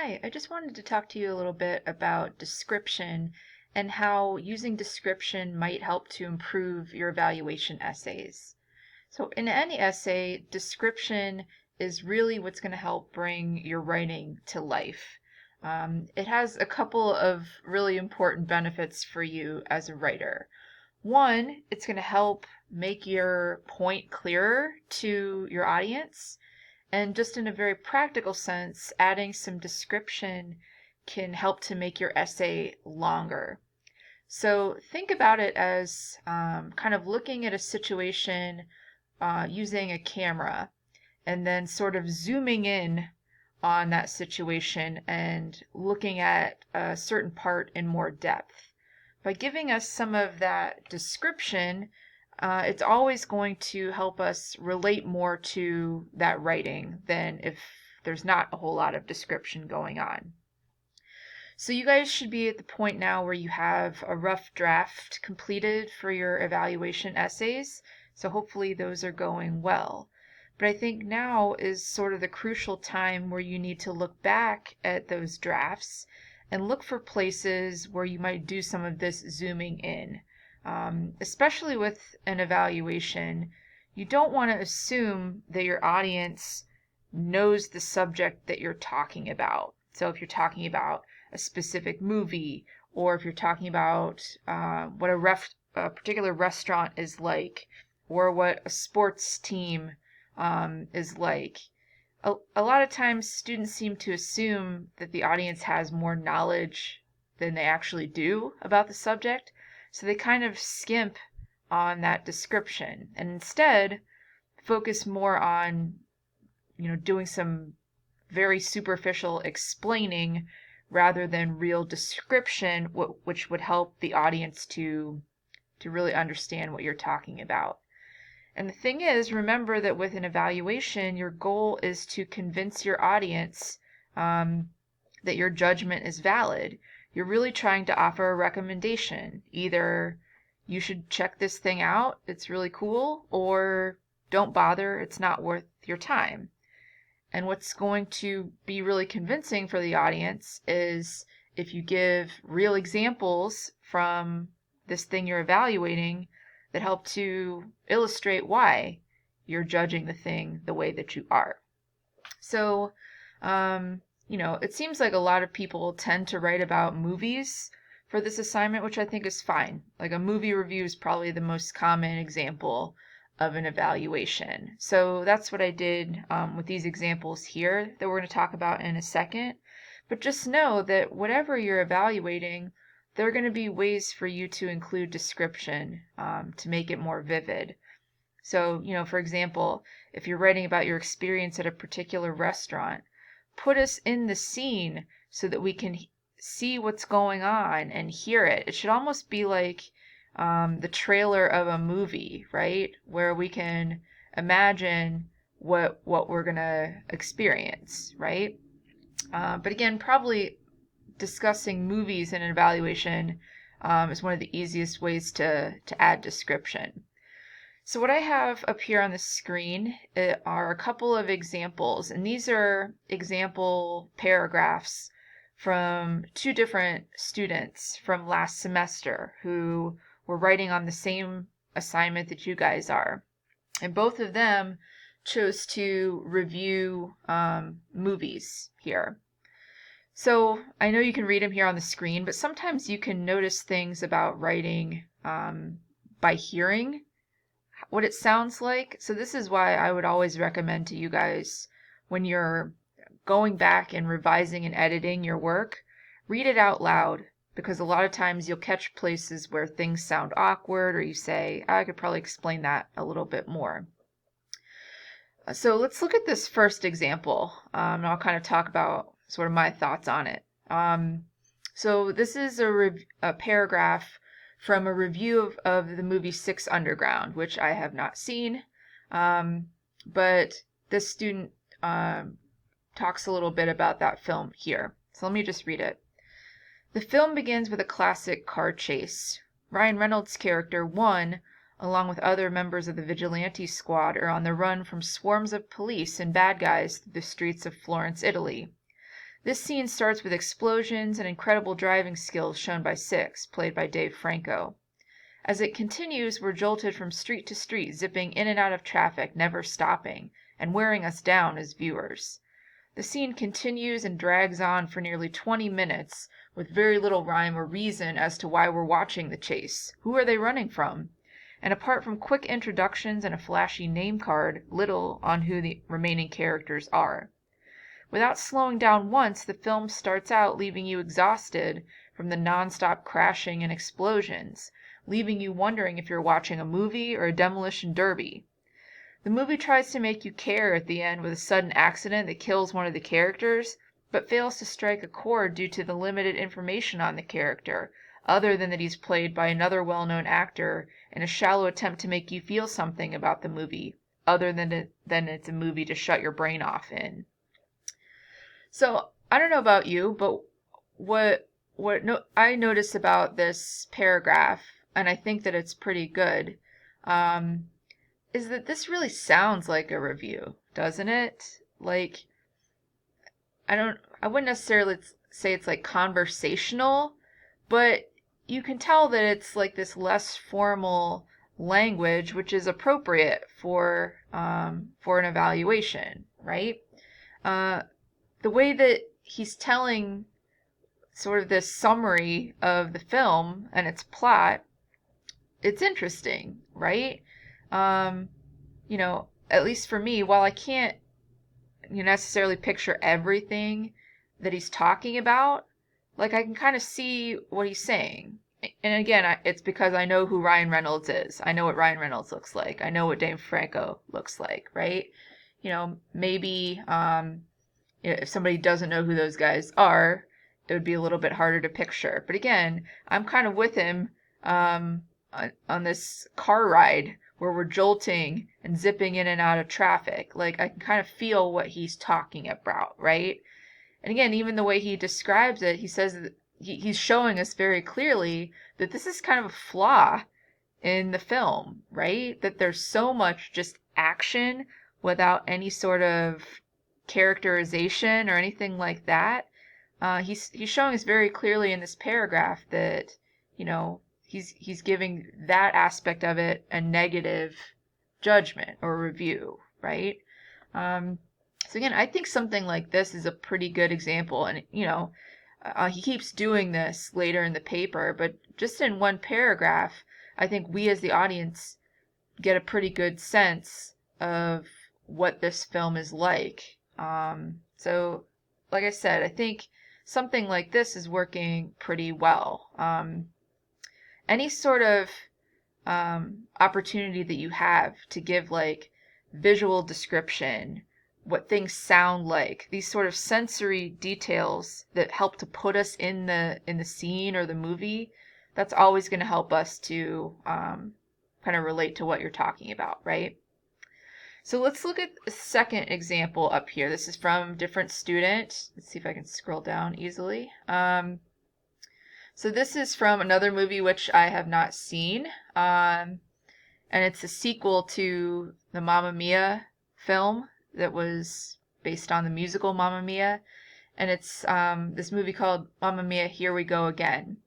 Hi, I just wanted to talk to you a little bit about description and how using description might help to improve your evaluation essays. So, in any essay, description is really what's going to help bring your writing to life. It has a couple of really important benefits for you as a writer. One, it's going to help make your point clearer to your audience. And just in a very practical sense, adding some description can help to make your essay longer. So think about it as kind of looking at a situation using a camera and then sort of zooming in on that situation and looking at a certain part in more depth. By giving us some of that description, it's always going to help us relate more to that writing than if there's not a whole lot of description going on. So you guys should be at the point now where you have a rough draft completed for your evaluation essays. So hopefully those are going well. But I think now is sort of the crucial time where you need to look back at those drafts and look for places where you might do some of this zooming in. Especially with an evaluation, you don't want to assume that your audience knows the subject that you're talking about. So if you're talking about a specific movie, or if you're talking about what a particular restaurant is like, or what a sports team is like. A lot of times students seem to assume that the audience has more knowledge than they actually do about the subject, so they kind of skimp on that description and instead focus more on, doing some very superficial explaining rather than real description, which would help the audience to really understand what you're talking about. And the thing is, remember that with an evaluation, your goal is to convince your audience that your judgment is valid. You're really trying to offer a recommendation. Either you should check this thing out, it's really cool, or don't bother, it's not worth your time. And what's going to be really convincing for the audience is if you give real examples from this thing you're evaluating that help to illustrate why you're judging the thing the way that you are. So, it seems like a lot of people tend to write about movies for this assignment, which I think is fine. Like a movie review is probably the most common example of an evaluation. So that's what I did with these examples here that we're going to talk about in a second. But just know that whatever you're evaluating, there are going to be ways for you to include description to make it more vivid. So, for example, if you're writing about your experience at a particular restaurant, put us in the scene so that we can see what's going on and hear it. It should almost be like the trailer of a movie, right? Where we can imagine what we're gonna experience, right? But again, probably discussing movies in an evaluation is one of the easiest ways to add description. So what I have up here on the screen are a couple of examples, and these are example paragraphs from two different students from last semester who were writing on the same assignment that you guys are. And both of them chose to review movies here. So I know you can read them here on the screen, but sometimes you can notice things about writing by hearing what it sounds like. So this is why I would always recommend to you guys when you're going back and revising and editing your work, read it out loud, because a lot of times you'll catch places where things sound awkward or you say, I could probably explain that a little bit more. So let's look at this first example, and I'll kind of talk about sort of my thoughts on it. So this is a paragraph from a review of the movie Six Underground, which I have not seen, but this student talks a little bit about that film here. So let me just read it. The film begins with a classic car chase. Ryan Reynolds' character, One, along with other members of the vigilante squad, are on the run from swarms of police and bad guys through the streets of Florence, Italy. This scene starts with explosions and incredible driving skills shown by Six, played by Dave Franco. As it continues, we're jolted from street to street, zipping in and out of traffic, never stopping, and wearing us down as viewers. The scene continues and drags on for nearly 20 minutes, with very little rhyme or reason as to why we're watching the chase. Who are they running from? And apart from quick introductions and a flashy name card, little on who the remaining characters are. Without slowing down once, the film starts out leaving you exhausted from the non-stop crashing and explosions, leaving you wondering if you're watching a movie or a demolition derby. The movie tries to make you care at the end with a sudden accident that kills one of the characters, but fails to strike a chord due to the limited information on the character, other than that he's played by another well-known actor, in a shallow attempt to make you feel something about the movie, other than it's a movie to shut your brain off in. So I don't know about you, but I notice about this paragraph, and I think that it's pretty good, is that this really sounds like a review, doesn't it? Like, I wouldn't necessarily say it's like conversational, but you can tell that it's like this less formal language, which is appropriate for an evaluation, right? The way that he's telling sort of this summary of the film and its plot, it's interesting, right? At least for me, while I can't necessarily picture everything that he's talking about, like I can kind of see what he's saying. And again, it's because I know who Ryan Reynolds is. I know what Ryan Reynolds looks like. I know what Dave Franco looks like, right? Maybe if somebody doesn't know who those guys are, it would be a little bit harder to picture. But again, I'm kind of with him on this car ride where we're jolting and zipping in and out of traffic. Like, I can kind of feel what he's talking about, right? And again, even the way he describes it, he says that he's showing us very clearly that this is kind of a flaw in the film, right? That there's so much just action without any sort of characterization or anything like that. He's showing us very clearly in this paragraph that, he's giving that aspect of it a negative judgment or review, right? So again, I think something like this is a pretty good example, and he keeps doing this later in the paper, but just in one paragraph, I think we as the audience get a pretty good sense of what this film is like. So, like I said, I think something like this is working pretty well. Any sort of opportunity that you have to give like visual description, what things sound like, these sort of sensory details that help to put us in the scene or the movie, that's always going to help us to kind of relate to what you're talking about, right? So let's look at a second example up here. This is from different student. Let's see if I can scroll down easily. So this is from another movie which I have not seen, and it's a sequel to the Mamma Mia film that was based on the musical Mamma Mia, and it's this movie called Mamma Mia, Here We Go Again.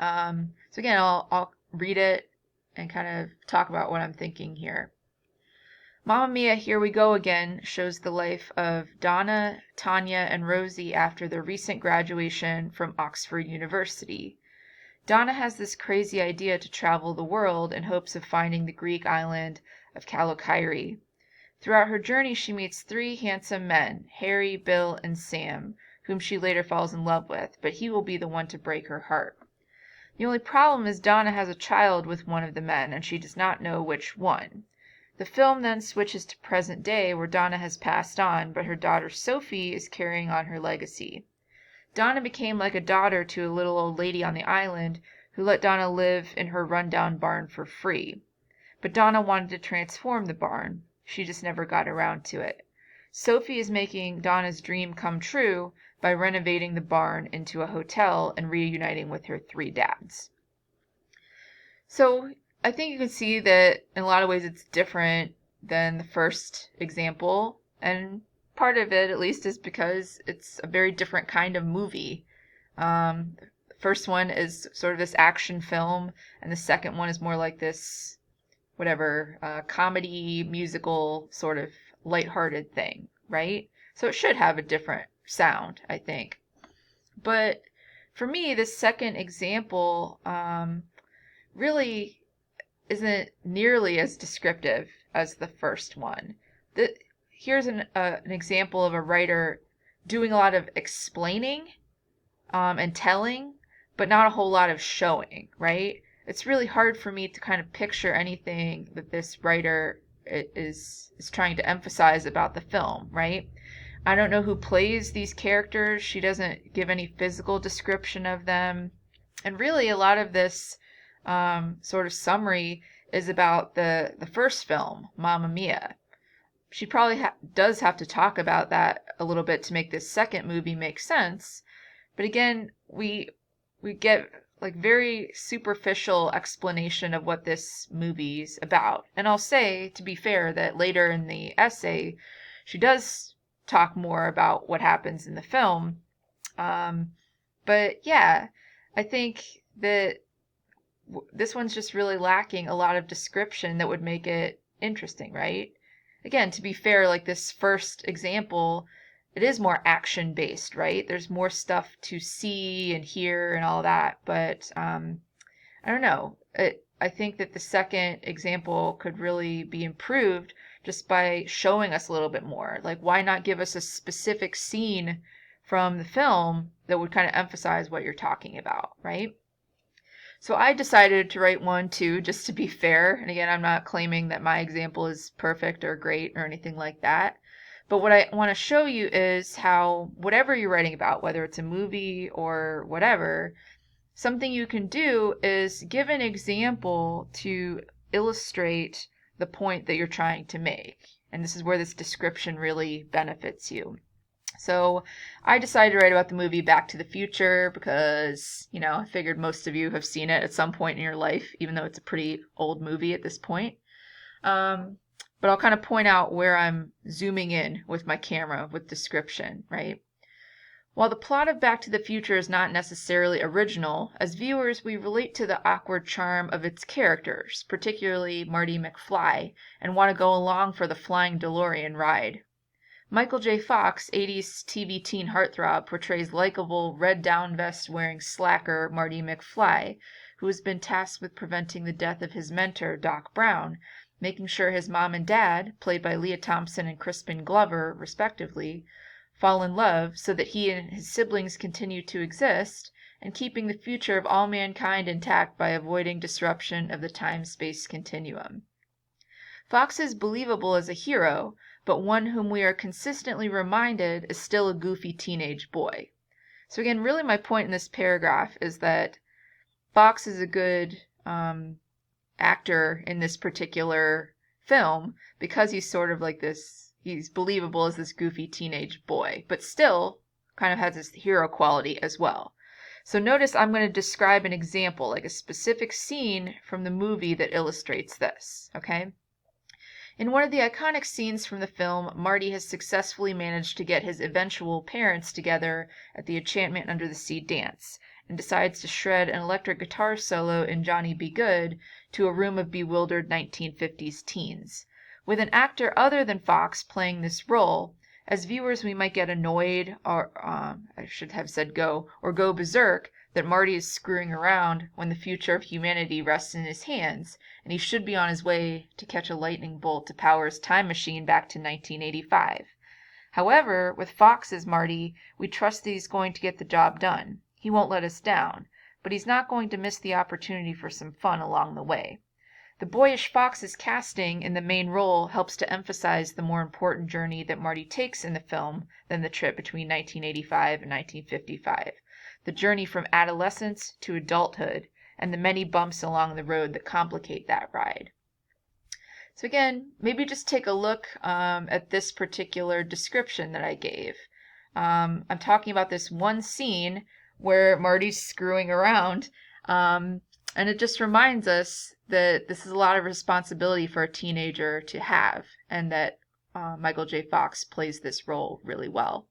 So again, I'll read it and kind of talk about what I'm thinking here. Mamma Mia, Here We Go Again shows the life of Donna, Tanya, and Rosie after their recent graduation from Oxford University. Donna has this crazy idea to travel the world in hopes of finding the Greek island of Kalokairi. Throughout her journey, she meets three handsome men, Harry, Bill, and Sam, whom she later falls in love with, but he will be the one to break her heart. The only problem is Donna has a child with one of the men, and she does not know which one. The film then switches to present day, where Donna has passed on, but her daughter Sophie is carrying on her legacy. Donna became like a daughter to a little old lady on the island who let Donna live in her rundown barn for free. But Donna wanted to transform the barn. She just never got around to it. Sophie is making Donna's dream come true by renovating the barn into a hotel and reuniting with her three dads. So I think you can see that in a lot of ways it's different than the first example, and part of it, at least, is because it's a very different kind of movie. The first one is sort of this action film, and the second one is more like this, whatever, comedy, musical, sort of lighthearted thing, right? So it should have a different sound, I think. But for me, this second example really isn't nearly as descriptive as the first one. Here's an example of a writer doing a lot of explaining and telling, but not a whole lot of showing, right? It's really hard for me to kind of picture anything that this writer is trying to emphasize about the film, right? I don't know who plays these characters. She doesn't give any physical description of them. And really, a lot of this sort of summary is about the first film, Mamma Mia. She probably does have to talk about that a little bit to make this second movie make sense. But again, we get like very superficial explanation of what this movie's about. And I'll say, to be fair, that later in the essay, she does talk more about what happens in the film. But yeah, I think that this one's just really lacking a lot of description that would make it interesting, right? Again, to be fair, like this first example, it is more action based, right? There's more stuff to see and hear and all that. But I don't know. I think that the second example could really be improved just by showing us a little bit more. Like, why not give us a specific scene from the film that would kind of emphasize what you're talking about, right? So I decided to write one too, just to be fair. And again, I'm not claiming that my example is perfect or great or anything like that. But what I want to show you is how whatever you're writing about, whether it's a movie or whatever, something you can do is give an example to illustrate the point that you're trying to make. And this is where this description really benefits you. So I decided to write about the movie Back to the Future because, I figured most of you have seen it at some point in your life, even though it's a pretty old movie at this point. But I'll kind of point out where I'm zooming in with my camera with description, right? While the plot of Back to the Future is not necessarily original, as viewers we relate to the awkward charm of its characters, particularly Marty McFly, and want to go along for the flying DeLorean ride. Michael J. Fox, 80s TV teen heartthrob, portrays likable, red down vest wearing slacker Marty McFly, who has been tasked with preventing the death of his mentor, Doc Brown, making sure his mom and dad, played by Lea Thompson and Crispin Glover, respectively, fall in love so that he and his siblings continue to exist, and keeping the future of all mankind intact by avoiding disruption of the time-space continuum. Fox is believable as a hero, but one whom we are consistently reminded is still a goofy teenage boy. So again, really my point in this paragraph is that Fox is a good actor in this particular film because he's sort of like this, he's believable as this goofy teenage boy, but still kind of has this hero quality as well. So notice I'm going to describe an example, like a specific scene from the movie that illustrates this, okay? In one of the iconic scenes from the film, Marty has successfully managed to get his eventual parents together at the Enchantment Under the Sea dance, and decides to shred an electric guitar solo in Johnny Be Good to a room of bewildered 1950s teens. With an actor other than Fox playing this role, as viewers we might get annoyed, or I should have said go berserk, that Marty is screwing around when the future of humanity rests in his hands, and he should be on his way to catch a lightning bolt to power his time machine back to 1985. However, with Fox as Marty, we trust that he's going to get the job done. He won't let us down, but he's not going to miss the opportunity for some fun along the way. The boyish Fox's casting in the main role helps to emphasize the more important journey that Marty takes in the film than the trip between 1985 and 1955. The journey from adolescence to adulthood, and the many bumps along the road that complicate that ride. So again, maybe just take a look at this particular description that I gave. I'm talking about this one scene where Marty's screwing around, and it just reminds us that this is a lot of responsibility for a teenager to have, and that Michael J. Fox plays this role really well.